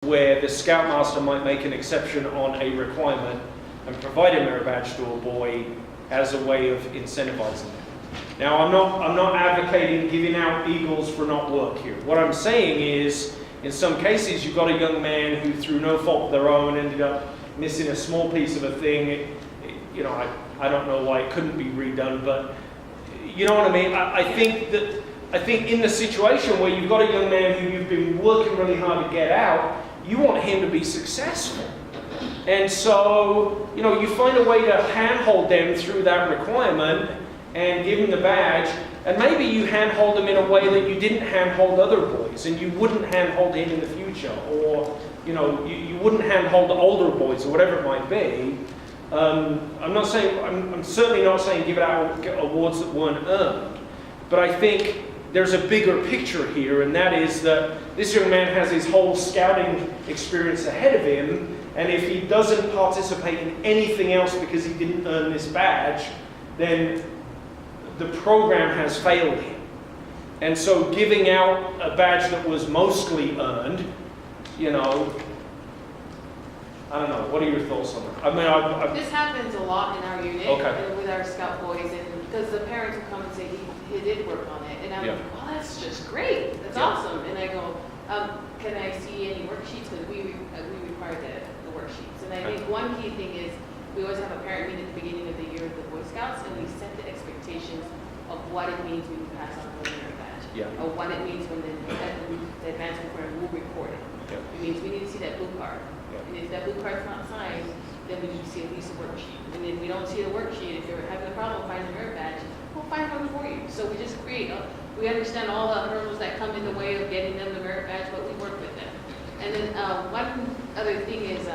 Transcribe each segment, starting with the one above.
where the Scoutmaster might make an exception on a requirement and provide a merit badge to a boy as a way of incentivizing them. Now, I'm not advocating giving out Eagles for not work here. What I'm saying is, in some cases, you've got a young man who, through no fault of their own, ended up missing a small piece of a thing. I don't know why it couldn't be redone, but you know what I mean? I think in the situation where you've got a young man who you've been working really hard to get out, you want him to be successful. And so, you find a way to handhold them through that requirement and give them the badge. And maybe you handhold them in a way that you didn't handhold other boys, and you wouldn't handhold him in the future, or you wouldn't handhold older boys, or whatever it might be. I'm certainly not saying give out awards that weren't earned, but I think there's a bigger picture here, and that is that this young man has his whole scouting experience ahead of him, and if he doesn't participate in anything else because he didn't earn this badge, then the program has failed him. And so giving out a badge that was mostly earned, I don't know. What are your thoughts on that? I mean, this happens a lot in our unit with our scout boys, and because the parents will come and say he did work on it, and I'm like, well, that's just great. That's awesome. And I go, can I see any worksheets? Because we require the worksheets. And I think one key thing is we always have a parent meeting at the beginning of the year with the Boy Scouts, and we set the expectations of what it means when you pass on the merit badge, or what it means when the advancement program will record it. It means we need to see that blue card. And if that blue card's not signed, then we need to see at least a worksheet. And if we don't see the worksheet, if you're having a problem finding a merit badge, we'll find one for you. So we just we understand all the hurdles that come in the way of getting them the merit badge, but we work with them. And then one other thing is,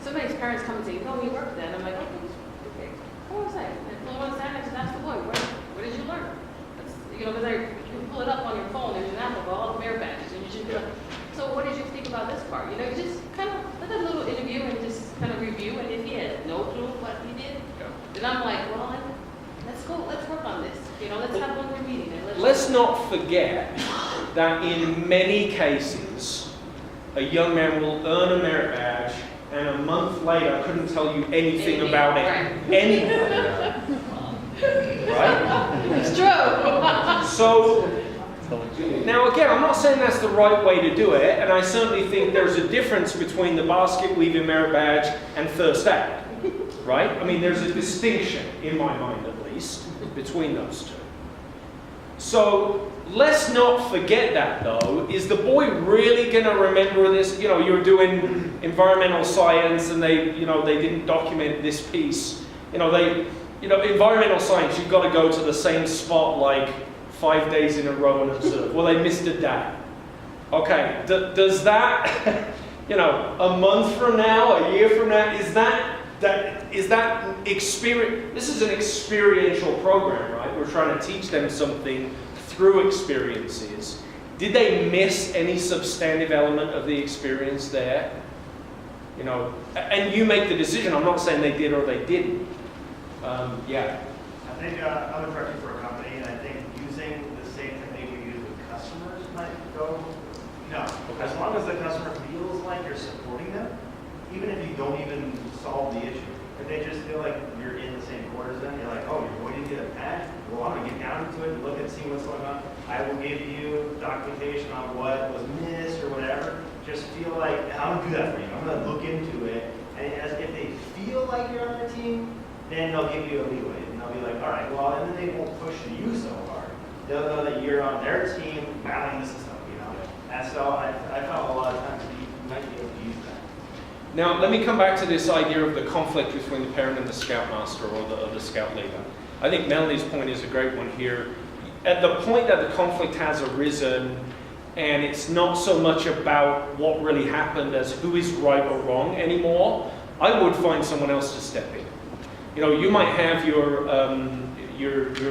sometimes parents come and say, no, we work with that. And I'm like, okay, what was that? And pull on Saturday and ask the boy, what did you learn? Because you pull it up on your phone, there's an app of all the merit badges, and you should be like, so what did you think about this part? Just kind of let a little interview and just kind of review, and if he has no clue what he did, then I'm like, well, let's work on this. Let's have one more meeting. And let's not forget that in many cases, a young man will earn a merit badge, and a month later couldn't tell you anything about it. Anything. Right? It's true. So, now again, I'm not saying that's the right way to do it, and I certainly think there's a difference between the basket weaving merit badge and first aid, right? I mean, there's a distinction, in my mind at least, between those two. So, let's not forget that though. Is the boy really going to remember this? You're doing environmental science and they didn't document this piece. Environmental science, you've got to go to the same spot like 5 days in a row and observe. Well, they missed a day. Okay, does that, a month from now, a year from now, is that experience? This is an experiential program, right? We're trying to teach them something through experiences. Did they miss any substantive element of the experience there? And you make the decision. I'm not saying they did or they didn't. I think I'm a director for a company, and I think using the same technique we use with customers might go. No, as long as the customer feels like you're supporting them, even if you don't even solve the issue, if they just feel like you're in the same quarters, then you're like, oh, you're going to get a badge. Well, I'm going to get down to it and look and see what's going on. I will give you documentation on what was missed or whatever. Just feel like I'm going to do that for you. I'm going to look into it, and as if they feel like you're on their team, then they'll give you a leeway, and they'll be like, all right, well, and then they won't push you so hard. They'll know that you're on their team battling the system, And so I found a lot of times you might be able to use that. Now, let me come back to this idea of the conflict between the parent and the scoutmaster or the scout leader. I think Melanie's point is a great one here. At the point that the conflict has arisen, and it's not so much about what really happened as who is right or wrong anymore, I would find someone else to step in. You might have your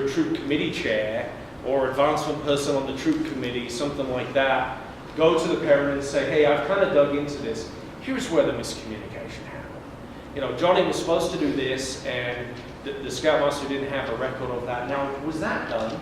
troop committee chair or advancement person on the troop committee, something like that, go to the parent and say, hey, I've kind of dug into this. Here's where the miscommunication happened. Johnny was supposed to do this, and the scoutmaster didn't have a record of that. Now, was that done?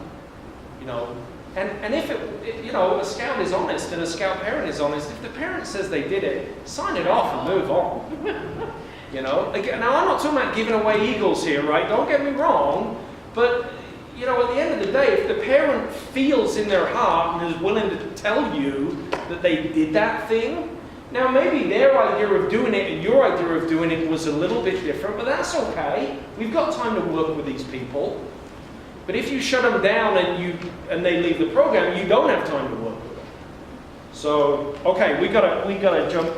And if a scout is honest and a scout parent is honest, if the parent says they did it, sign it off and move on. Again, now I'm not talking about giving away eagles here, right? Don't get me wrong, but at the end of the day, if the parent feels in their heart and is willing to tell you that they did that thing, now maybe their idea of doing it and your idea of doing it was a little bit different, but that's okay. We've got time to work with these people. But if you shut them down and they leave the program, you don't have time to work with them. So, okay, we gotta jump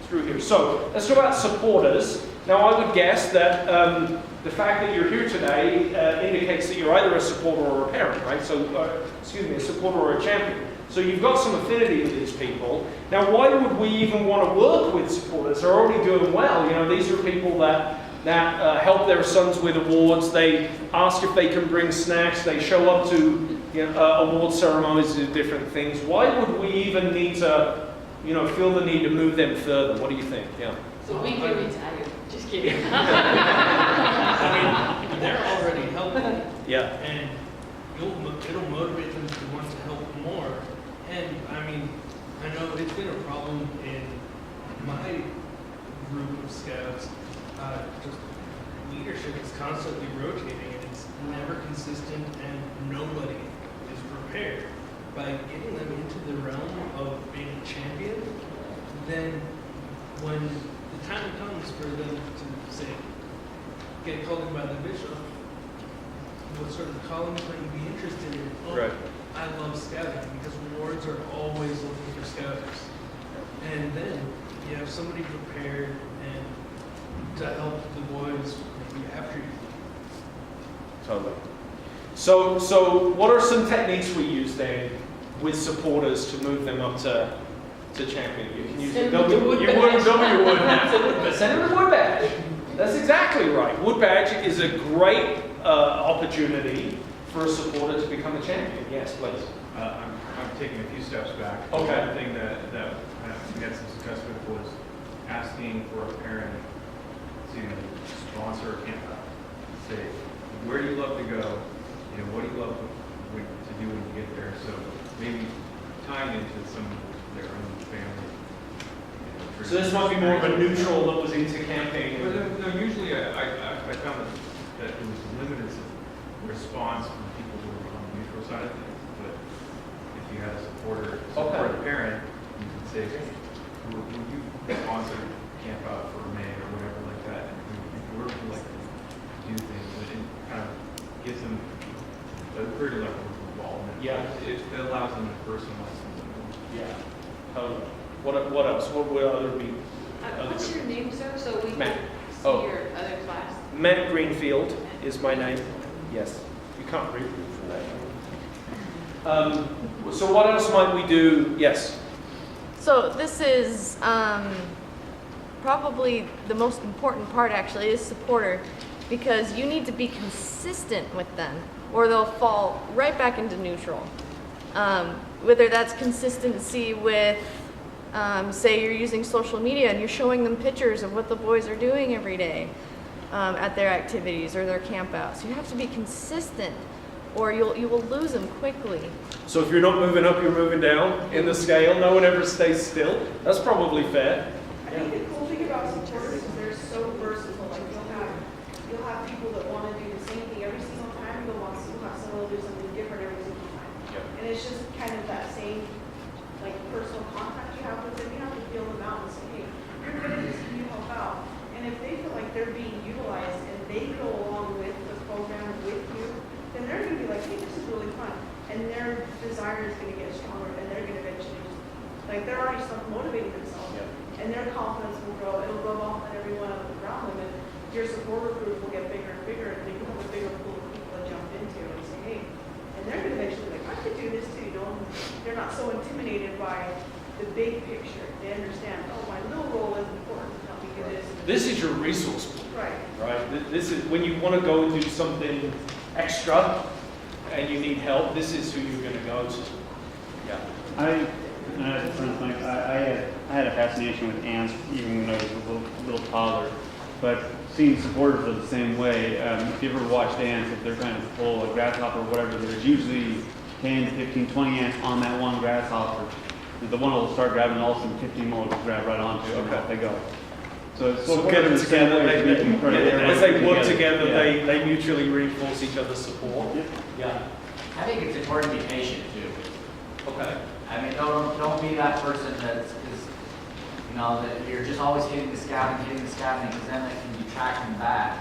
through here. So let's talk about supporters. Now I would guess that the fact that you're here today indicates that you're either a supporter or a parent, right? So, a supporter or a champion. So you've got some affinity with these people. Now, why would we even want to work with supporters? They're already doing well. These are people that help their sons with awards. They ask if they can bring snacks. They show up to award ceremonies and different things. Why would we even need to, feel the need to move them further? What do you think? Yeah. So we can retire. Just kidding. They're already helping. Yeah. And it'll motivate them to want to help more. And I know it's been a problem in my group of scouts. Just leadership is constantly rotating and it's never consistent and nobody is prepared. By getting them into the realm of being a champion, then when the time comes for them to say, get called in by the bishop, what sort of calling might you be interested in? Oh, Right. I love scouting because wards are always looking for scouters. And then you have somebody prepared and to help the boys maybe after you. Totally. So what are some techniques we use then with supporters to move them up to champion? You can use Send the them to W. wood You badge. would now. Send them to wood badge. That's exactly right. Wood badge is a great opportunity for a supporter to become a champion. Yes, please. I'm taking a few steps back. Okay. One thing that we had some success with was asking for a parent to sponsor a camp out. Say, where do you love to go? What do you love to do when you get there? So maybe tying into some of their own family. So this might be more of a neutral that was into camping. But no, usually I found that there was limited response from people who were on the neutral side of things. But if you had a supporter, support a parent, you could say, hey, would you sponsor camp out for May or whatever like that? And we're like to do things, but it kind of gives them a pretty level of involvement. Yeah. It allows them to personalize themselves. Yeah. Totally. What else? What would other be? What's your name, sir? So we Matt. can see Oh. your other class. Matt Greenfield is my name. Yes. You can't read that. So what else might we do? Yes. So this is probably the most important part actually is supporter, because you need to be consistent with them or they'll fall right back into neutral. Whether that's consistency with, say you're using social media and you're showing them pictures of what the boys are doing every day at their activities or their camp outs. You have to be consistent or you will lose them quickly. So if you're not moving up, you're moving down in the scale. No one ever stays still. That's probably fair. I think the cool thing about supporters is they're so versatile. Like you'll have people that want to do the same thing every single time. You'll have someone who do something different every single time. Yeah. And it's just kind of that same like personal contact you have with them. You have to feel them out and say, hey, you're good at this, can you help out? And if they feel like they're being utilized and they go along with the program with you, then they're going to be like, hey, this is really fun. And their desire is going to get stronger and they're going to eventually they're already self-motivating themselves. Yeah. And their confidence will grow. It'll rub off on everyone around them, and your supporter group will get bigger and bigger, and they become a bigger pool of people to jump into and say, hey, and they're going to eventually be like, I could do this too. They're not so intimidated by the big picture. They understand, oh, my little role is important to help me do this. This is your resource pool, Right. right? This is when you want to go and do something extra and you need help. This is who you're going to go to. Yeah. I had a fascination with ants even when I was a little toddler, but seeing supporters are the same way. If you ever watched ants, if they're kind of full of grasshopper or whatever, there's usually 10, 15, 20 ants on that one grasshopper. The one will start grabbing, all of a sudden 15 more will grab right onto it, and Okay. off they go. So it's So sort get of them the same together, way as we can put it as they work together, Yeah. they mutually reinforce each other's support. Yep. Yeah, I think it's important to be patient too. okay. I mean, don't be that person that's, you know, that you're just always hitting the scouting, because then that can detract them back.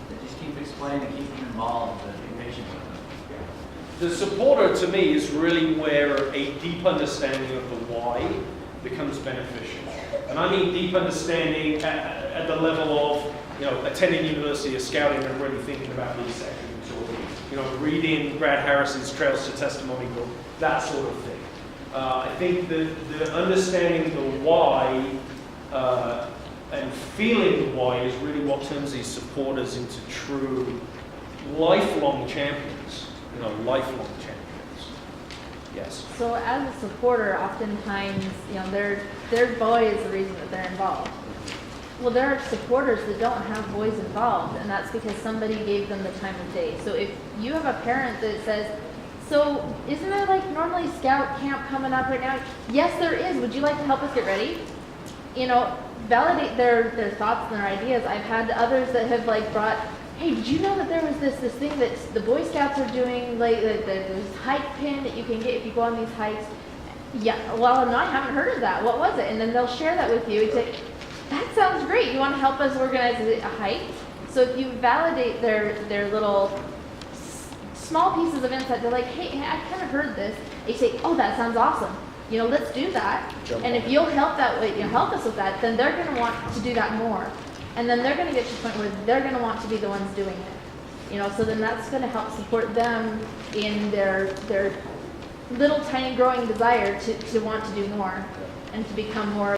But just keep explaining, keep them involved, but be patient with them. The supporter to me is really where a deep understanding of the why becomes beneficial. And I mean deep understanding at the level of, you know, attending university or scouting and really thinking about these sections, or, you know, reading Brad Harris's Trails to Testimony book, that sort of thing. I think the understanding the why and feeling the why is really what turns these supporters into true lifelong champions. You know, lifelong champions. Yes. So as a supporter, oftentimes, you know, their boy is the reason that they're involved. Well, there are supporters that don't have boys involved, and that's because somebody gave them the time of day. So if you have a parent that says, so isn't there like normally scout camp coming up right now? Yes, there is. Would you like to help us get ready? You know, validate their thoughts and their ideas. I've had others that have like brought, hey, did you know that there was this thing that the Boy Scouts are doing, like this hike pin that you can get if you go on these hikes? Yeah, well, no, I haven't heard of that. What was it? And then they'll share that with you. It's like, that sounds great. You want to help us organize a hike? So if you validate their little small pieces of insight, they're like, hey, I kind of heard this. They say, oh, that sounds awesome. You know, let's do that. And if you'll help help us with that, then they're going to want to do that more. And then they're going to get to the point where they're going to want to be the ones doing it. You know, so then that's going to help support them in their little tiny growing desire to want to do more and to become more